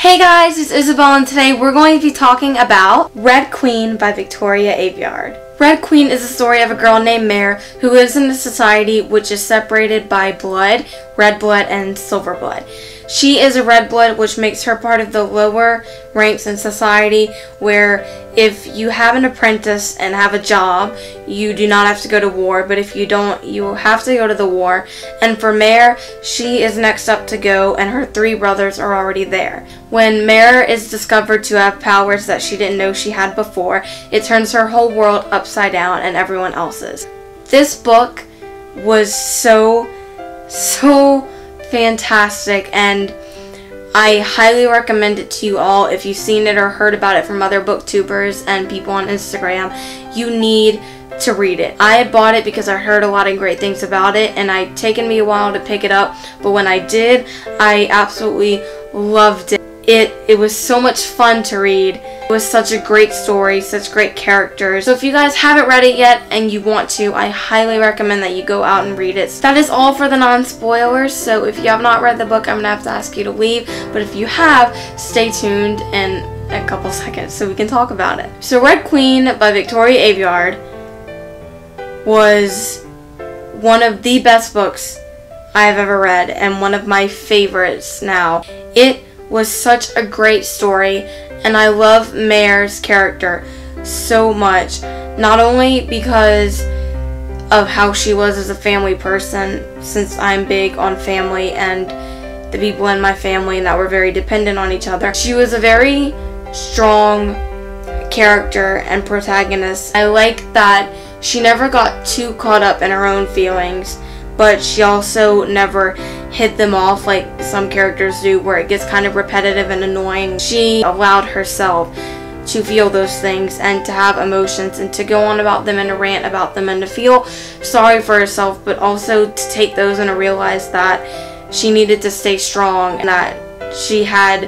Hey guys, it's Isabel and today we're going to be talking about Red Queen by Victoria Aveyard. Red Queen is the story of a girl named Mare who lives in a society which is separated by blood, red blood, and silver blood. She is a red blood, which makes her part of the lower ranks in society, where if you have an apprentice and have a job, you do not have to go to war, but if you don't, you have to go to the war. And for Mare, she is next up to go, and her three brothers are already there. When Mare is discovered to have powers that she didn't know she had before, it turns her whole world upside down and everyone else's. This book was so fantastic, and I highly recommend it to you all. If you've seen it or heard about it from other booktubers and people on Instagram, you need to read it. I had bought it because I heard a lot of great things about it, and it taken me a while to pick it up, but when I did, I absolutely loved it. It was so much fun to read. It was such a great story, such great characters. So if you guys haven't read it yet and you want to, I highly recommend that you go out and read it. That is all for the non-spoilers, so if you have not read the book, I'm going to have to ask you to leave. But if you have, stay tuned in a couple seconds so we can talk about it. So Red Queen by Victoria Aveyard was one of the best books I have ever read and one of my favorites now. It was such a great story, and I love Mare's character so much, not only because of how she was as a family person, since I'm big on family and the people in my family and that we're very dependent on each other. She was a very strong character and protagonist. I like that she never got too caught up in her own feelings, but she also never hit them off like some characters do, where it gets kind of repetitive and annoying. She allowed herself to feel those things and to have emotions and to go on about them and to rant about them and to feel sorry for herself, but also to take those and to realize that she needed to stay strong and that she had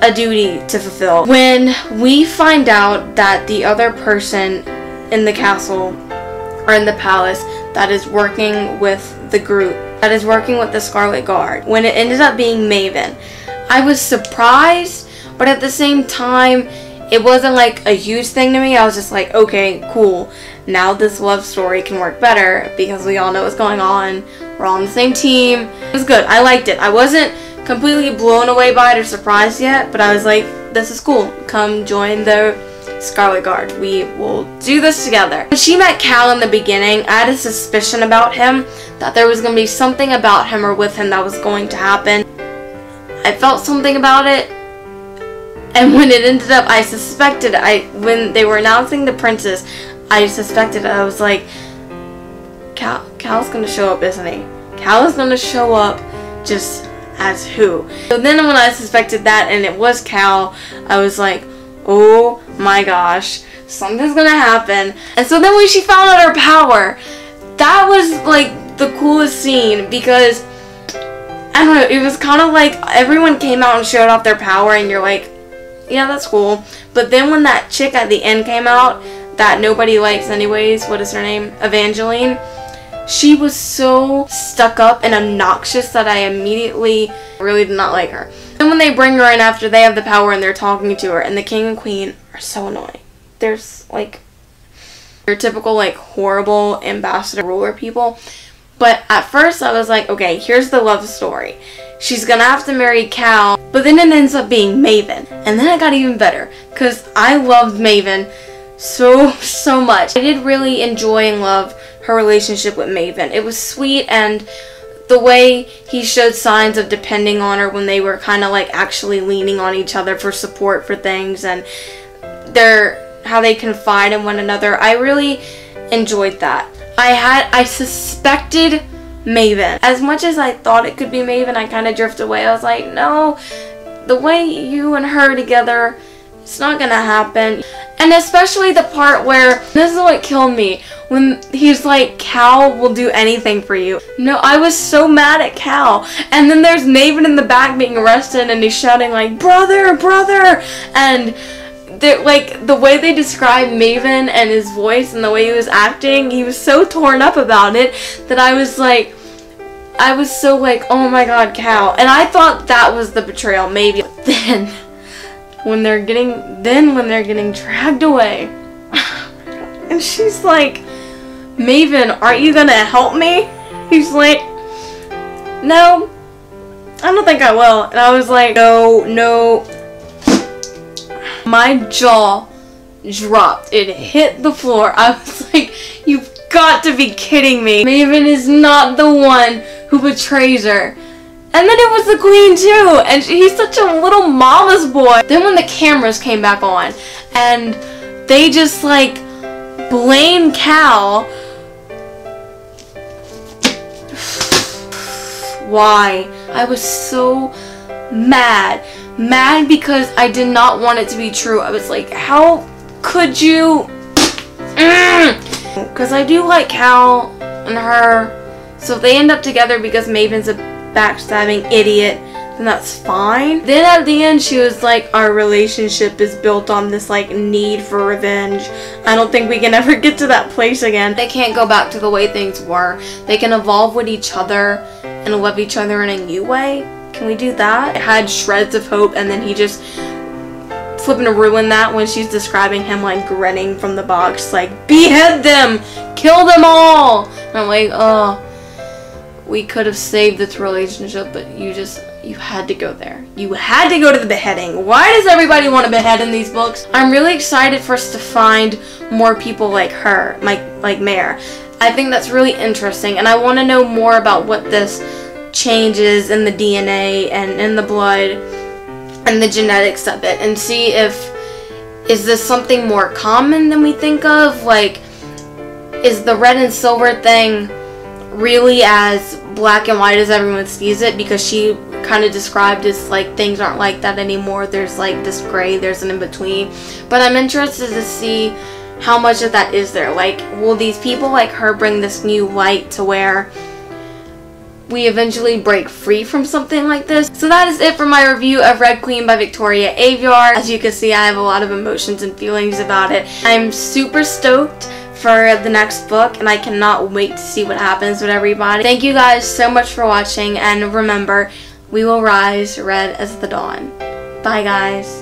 a duty to fulfill. When we find out that the other person in the castle or in the palace that is working with the group, that is working with the Scarlet Guard, when it ended up being Maven, I was surprised, but at the same time, it wasn't like a huge thing to me. I was just like, okay, cool. Now this love story can work better because we all know what's going on. We're all on the same team. It was good. I liked it. I wasn't completely blown away by it or surprised yet, but I was like, this is cool. Come join the Scarlet Guard. We will do this together. When she met Cal in the beginning, I had a suspicion about him, that there was going to be something about him or with him that was going to happen. I felt something about it, and when it ended up, I suspected, when they were announcing the princess, I suspected it. I was like, Cal's going to show up, isn't he? Cal is going to show up, just as who? So then when I suspected that and it was Cal, I was like, oh my gosh, something's gonna happen. And so then when she found out her power, that was like the coolest scene, because I don't know, it was kind of like everyone came out and showed off their power and you're like, yeah, that's cool. But then when that chick at the end came out that nobody likes anyways, what is her name? Evangeline. She was so stuck up and obnoxious that I immediately really did not like her. And when they bring her in after they have the power and they're talking to her, and the king and queen are so annoying. There's like, they're typical like horrible ambassador ruler people. But at first I was like, okay, here's the love story. She's gonna have to marry Cal, but then it ends up being Maven. And then it got even better, because I loved Maven so much. I did really enjoy and love her relationship with Maven. It was sweet, and the way he showed signs of depending on her when they were kind of like actually leaning on each other for support for things, and how they confide in one another. I really enjoyed that. I suspected Maven. As much as I thought it could be Maven, I kind of drifted away. I was like, no, the way you and her together, it's not gonna happen. And especially the part where, this is what killed me, when he's like, Cal will do anything for you. No, I was so mad at Cal. And then there's Maven in the back being arrested, and he's shouting like, brother, brother. And like the way they described Maven and his voice and the way he was acting, he was so torn up about it that I was like, I was so like, oh my god, Cal. And I thought that was the betrayal, maybe. But then, when they're getting dragged away, and she's like, Maven, aren't you gonna help me? He's like, no, I don't think I will. And I was like, no. My jaw dropped. It hit the floor. I was like, you've got to be kidding me. Maven is not the one who betrays her. And then it was the queen too. And he's such a little mama's boy. Then when the cameras came back on and they just like blame Cal. Why? I was so mad. Mad because I did not want it to be true. I was like, how could you? Because I do like Cal and her. So if they end up together because Maven's a backstabbing idiot, then that's fine. Then at the end she was like, our relationship is built on this like need for revenge. I don't think we can ever get to that place again. They can't go back to the way things were. They can evolve with each other and love each other in a new way. Can we do that? I had shreds of hope, and then he just flipping to ruin that when she's describing him like grinning from the box like, behead them, kill them all. And I'm like, oh, we could have saved this relationship, but you had to go there. You had to go to the beheading. Why does everybody want to behead in these books? I'm really excited for us to find more people like her, like Mare. I think that's really interesting, and I want to know more about what this changes in the DNA and in the blood and the genetics of it, and see is this something more common than we think of? Like, is the red and silver thing really as black and white as everyone sees it? Because she kind of described as like things aren't like that anymore. There's like this gray, there's an in-between. But I'm interested to see how much of that is there. Like, will these people like her bring this new light to where we eventually break free from something like this? So that is it for my review of Red Queen by Victoria Aveyard. As you can see, I have a lot of emotions and feelings about it. I'm super stoked for the next book, and I cannot wait to see what happens with everybody. Thank you guys so much for watching, and remember, we will rise red as the dawn. Bye guys.